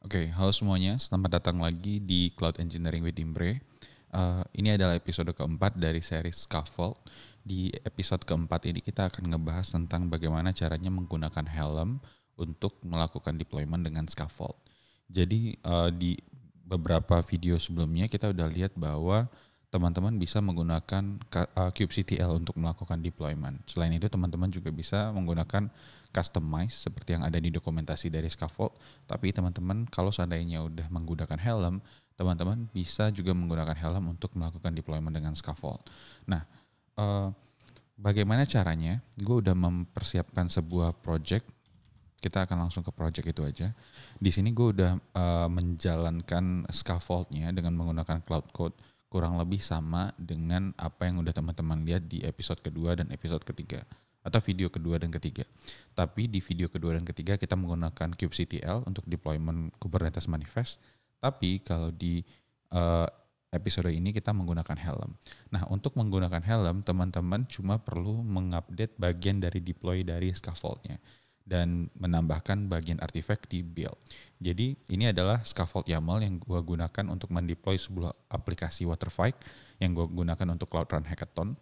Oke, halo semuanya. Selamat datang lagi di Cloud Engineering with Imbre. Ini adalah episode keempat dari series Scaffold. Di episode keempat ini kita akan ngebahas tentang bagaimana caranya menggunakan helm untuk melakukan deployment dengan Scaffold. Jadi di beberapa video sebelumnya kita udah lihat bahwa teman-teman bisa menggunakan kubectl untuk melakukan deployment. Selain itu teman-teman juga bisa menggunakan customize seperti yang ada di dokumentasi dari Scaffold. Tapi teman-teman kalau seandainya udah menggunakan helm, teman-teman bisa juga menggunakan helm untuk melakukan deployment dengan Scaffold. Nah, bagaimana caranya? Gue udah mempersiapkan sebuah project. Kita akan langsung ke project itu aja. Di sini gue udah menjalankan scaffoldnya dengan menggunakan Cloud Code kurang lebih sama dengan apa yang udah teman-teman lihat di episode kedua dan episode ketiga atau video kedua dan ketiga. Tapi di video kedua dan ketiga kita menggunakan kubectl untuk deployment Kubernetes Manifest. Tapi kalau di episode ini kita menggunakan Helm. Nah, untuk menggunakan Helm, teman-teman cuma perlu mengupdate bagian dari deploy dari scaffoldnya dan menambahkan bagian artifact di build. Jadi ini adalah scaffold YAML yang gue gunakan untuk mendeploy sebuah aplikasi Waterfike yang gue gunakan untuk Cloud Run Hackathon.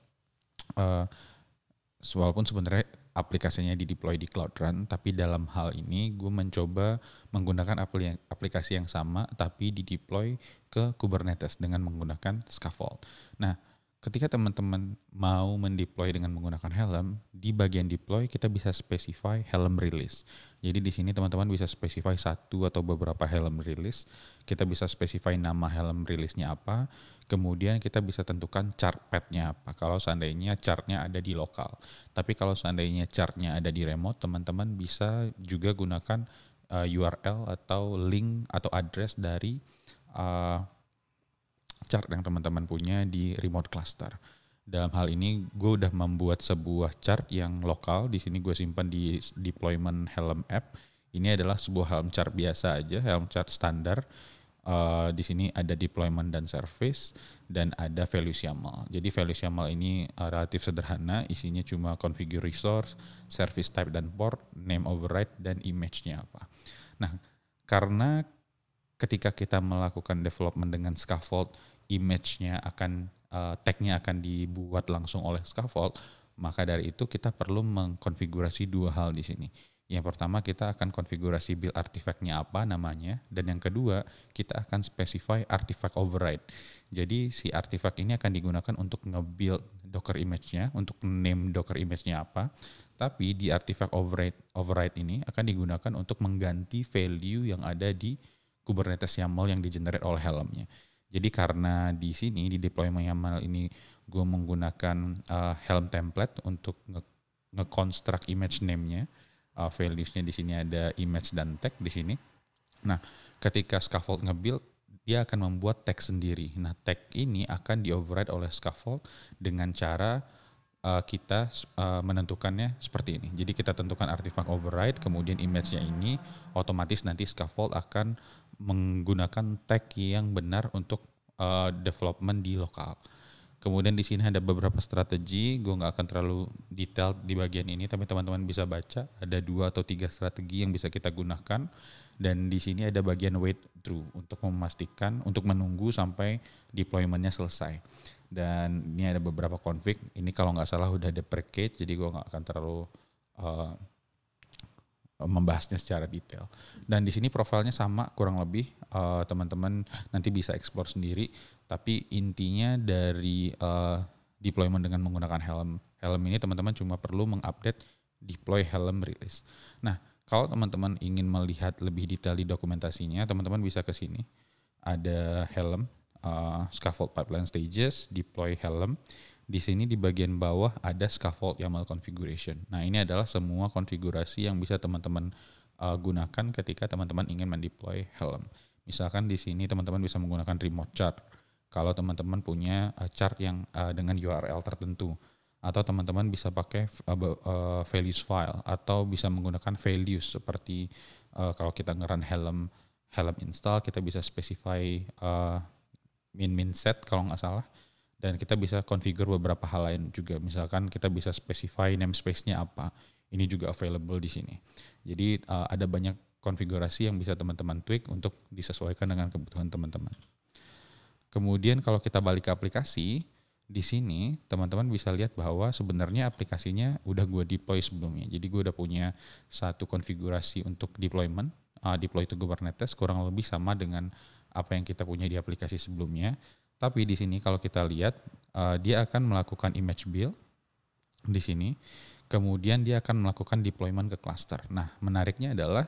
Walaupun sebenarnya aplikasinya di-deploy di Cloud Run, tapi dalam hal ini gue mencoba menggunakan aplikasi yang sama tapi di-deploy ke Kubernetes dengan menggunakan scaffold. Nah, ketika teman-teman mau mendeploy dengan menggunakan Helm, di bagian deploy kita bisa specify Helm release. Jadi di sini teman-teman bisa specify satu atau beberapa Helm release. Kita bisa specify nama Helm release-nya apa. Kemudian kita bisa tentukan chart path-nya apa. Kalau seandainya chart-nya ada di lokal. Tapi kalau seandainya chart-nya ada di remote, teman-teman bisa juga gunakan URL atau link atau address dari chart yang teman-teman punya di remote cluster. Dalam hal ini gue udah membuat sebuah chart yang lokal. Di sini gue simpan di deployment Helm app. Ini adalah sebuah Helm chart biasa aja, Helm chart standar. Di sini ada deployment dan service dan ada values YAML. Jadi values YAML ini relatif sederhana, isinya cuma configure resource, service type dan port, name override dan image-nya apa. Nah, karena ketika kita melakukan development dengan scaffold, image-nya akan tag-nya akan dibuat langsung oleh scaffold, maka dari itu kita perlu mengkonfigurasi dua hal di sini. Yang pertama kita akan konfigurasi build artifact-nya apa namanya, dan yang kedua kita akan specify artifact override. Jadi si artifact ini akan digunakan untuk nge-build Docker image-nya, untuk name Docker image-nya apa, tapi di artifact override ini akan digunakan untuk mengganti value yang ada di Kubernetes YAML yang di-generate oleh Helm-nya. Jadi karena di sini di deployment YAML ini gue menggunakan Helm template untuk nge-construct image name-nya, values-nya di sini ada image dan tag di sini. Nah, ketika scaffold nge-build, dia akan membuat tag sendiri. Nah, tag ini akan di-override oleh scaffold dengan cara kita menentukannya seperti ini. Jadi kita tentukan artifact override, kemudian image-nya ini otomatis nanti scaffold akan menggunakan tag yang benar untuk development di lokal. Kemudian di sini ada beberapa strategi, gue nggak akan terlalu detail di bagian ini, tapi teman-teman bisa baca, ada 2 atau 3 strategi yang bisa kita gunakan, dan di sini ada bagian wait through untuk memastikan, untuk menunggu sampai deployment-nya selesai. Dan ini ada beberapa config, ini kalau nggak salah udah ada package, jadi gue nggak akan terlalu membahasnya secara detail. Dan di sini profilnya sama kurang lebih, teman-teman nanti bisa explore sendiri. Tapi intinya dari deployment dengan menggunakan Helm ini teman-teman cuma perlu mengupdate deploy Helm release. Nah, kalau teman-teman ingin melihat lebih detail di dokumentasinya, teman-teman bisa ke sini. Ada Helm, scaffold pipeline stages, deploy Helm. Di sini di bagian bawah ada scaffold YAML configuration. Nah, ini adalah semua konfigurasi yang bisa teman-teman gunakan ketika teman-teman ingin mendeploy Helm. Misalkan di sini teman-teman bisa menggunakan remote chart. Kalau teman-teman punya chart yang dengan URL tertentu, atau teman-teman bisa pakai values file, atau bisa menggunakan values seperti kalau kita nge-run Helm install, kita bisa specify min set kalau nggak salah. Dan kita bisa configure beberapa hal lain juga. Misalkan kita bisa specify namespace-nya apa. Ini juga available di sini. Jadi ada banyak konfigurasi yang bisa teman-teman tweak untuk disesuaikan dengan kebutuhan teman-teman. Kemudian kalau kita balik ke aplikasi, di sini teman-teman bisa lihat bahwa sebenarnya aplikasinya udah gue deploy sebelumnya. Jadi gue udah punya satu konfigurasi untuk deployment, deploy to Kubernetes kurang lebih sama dengan apa yang kita punya di aplikasi sebelumnya. Tapi di sini kalau kita lihat, dia akan melakukan image build di sini. Kemudian dia akan melakukan deployment ke cluster. Nah, menariknya adalah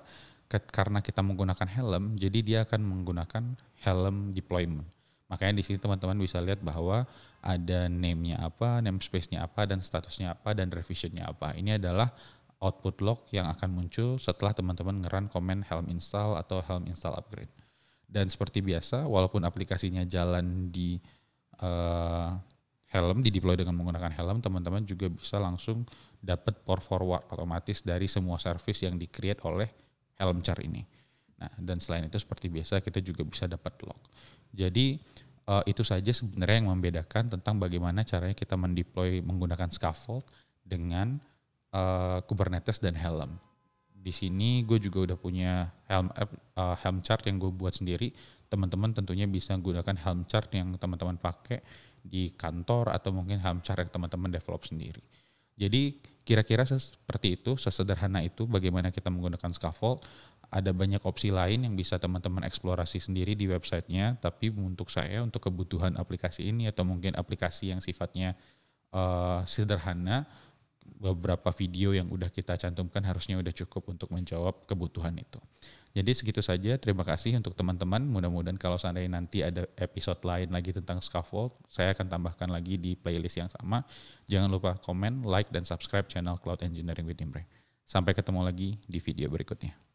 karena kita menggunakan Helm, jadi dia akan menggunakan Helm deployment. Makanya di sini teman-teman bisa lihat bahwa ada name-nya apa, namespace-nya apa, dan statusnya apa, dan revision-nya apa. Ini adalah output log yang akan muncul setelah teman-teman nge-run command Helm install atau Helm install upgrade. Dan seperti biasa, walaupun aplikasinya jalan di Helm, di-deploy dengan menggunakan Helm, teman-teman juga bisa langsung dapat port forward otomatis dari semua service yang di-create oleh Helm chart ini. Nah, dan selain itu seperti biasa kita juga bisa dapat log. Jadi itu saja sebenarnya yang membedakan tentang bagaimana caranya kita mendeploy menggunakan scaffold dengan Kubernetes dan Helm. Di sini gue juga udah punya Helm chart yang gue buat sendiri. Teman-teman tentunya bisa gunakan Helm chart yang teman-teman pakai di kantor atau mungkin Helm chart yang teman-teman develop sendiri. Jadi kira-kira seperti itu, sesederhana itu bagaimana kita menggunakan scaffold. Ada banyak opsi lain yang bisa teman-teman eksplorasi sendiri di websitenya, tapi untuk saya, untuk kebutuhan aplikasi ini atau mungkin aplikasi yang sifatnya sederhana, beberapa video yang udah kita cantumkan harusnya udah cukup untuk menjawab kebutuhan itu. Jadi segitu saja, terima kasih untuk teman-teman. Mudah-mudahan kalau seandainya nanti ada episode lain lagi tentang scaffold, saya akan tambahkan lagi di playlist yang sama. Jangan lupa komen, like, dan subscribe channel Cloud Engineering with Imre. Sampai ketemu lagi di video berikutnya.